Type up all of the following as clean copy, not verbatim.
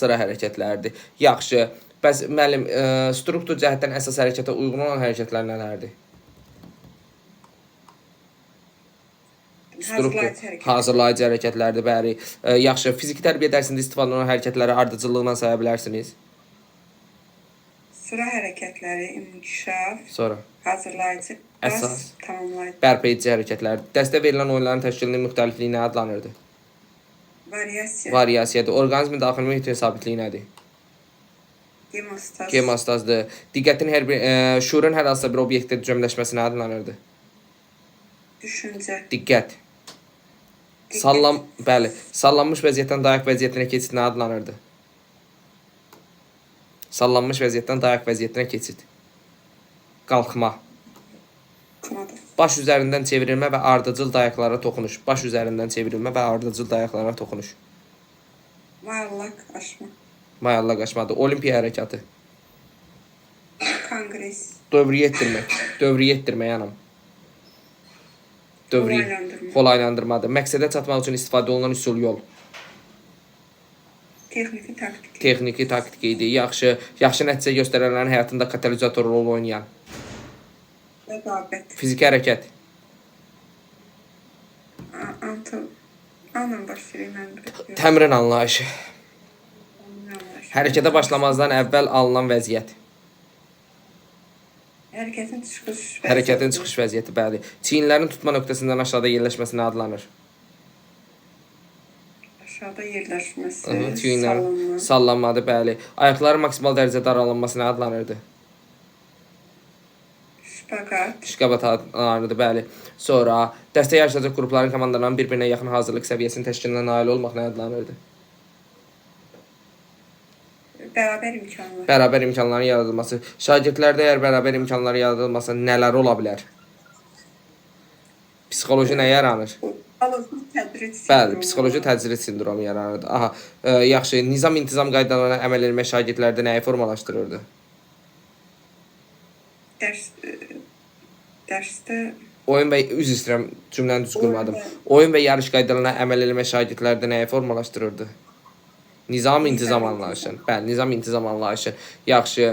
sıra hərəkətləridir. Yaxşı. Bəs müəllim, struktur cəhətdən əsas hərəkətə uyğun olan hərəkətlər nələrdir? Hazırlayıcı hərəkətlərdir, bəli. Yaxşı, fiziki tərbiyə dərsində istifadə olunan hərəkətləri ardıcıllıqla saya bilərsiniz? Sıra hərəkətləri, inkişaf, Sonra hazırlayıcı, əsas, tamamlayıcı, bərpa edici hərəkətlər. Dərsdə verilən oyunların təşkilinin müxtəlifliyi nə adlanırdı? variasiya, Variasiyadır. Orqanizmin daxili mühitin sabitliyi nədir? gemostaz, Gemostazdır. Diqqətin şuurun hər hansısa bir obyektdə cəmləşməsi nə adlanırdı? düşüncə, Diqqət. Bəli, sallanmış vəziyyətdən dayaq vəziyyətinə keçid nə adlanırdı? Sallanmış vəziyyətdən dayaq vəziyyətinə keçid. Qalxma. kumadır, Baş üzərindən çevrilmə və ardıcıl dayaqlara toxunuş. Baş üzərindən çevrilmə və ardıcıl dayaqlara toxunuş. mayallaq, aşma, Mayalla qaçmadır. Olimpiya hərəkatı. konqres, Dövriyə etdirmək. Dövriyə etdirmək anam. Qolaylandırma. Qolaylandırmadır. Məqsədə çatmaq üçün istifadə olunan üsul yol. texniki taktik, Texniki taktik idi. Yaxşı nəticə göstərənlərin həyatında katalizator rol oynayan. rəqabət, Fiziki hərəkət. anla başlayır, mən bilirəm. Təmrin anlayışı. Hərəkətə başlamazdan əvvəl alınan vəziyyət. Hərəkətin çıxış vəziyyəti. Hərəkətin çıxış vəziyyəti, bəli. Çiyinlərin tutma nöqtəsindən aşağıda yerləşməsi nə adlanır? Aşağıda yerləşməsi, Çiyinlərin sallanmadır, bəli. Ayaqların maksimal dərəcədə aralanması nə adlanırdı? şpaqat, Şqabat adlanırdı, bəli. Sonra dəstə yarışacaq qrupların komandalarının bir-birinə yaxın hazırlıq səviyyəsinin təşkilinə nail olmaq nə adlanırdı? bərabər imkanlar, Bərabər imkanların yaradılması. Şagirdlərdə əgər bərabər imkanların yaradılması nələr ola bilər? Psixoloji nə yaranır? Bəli, psixoloji təcrid sindromu yaranırdı. Aha, yaxşı. Nizam-intizam qaydalarına əməl etmək şagirdlərdə nəyi formalaşdırırdı? dərsdə Oyun və üzr istəyirəm, cümləni düz qurmadım. Oyun və yarış qaydalarına əməl etmək şagirdlərdə nəyi formalaşdırırdı? Nizam-intizam anlayışı. Bəli, nizam-intizam anlayışı. Yaxşı.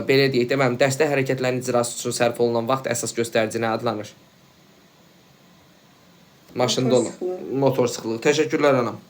Belə deyək də, mənim dərsdə hərəkətlərin icrası üçün sərf olunan vaxt əsas göstərici nə adlanır? Maşında olan. Motor sıxlığı. Təşəkkürlər anam.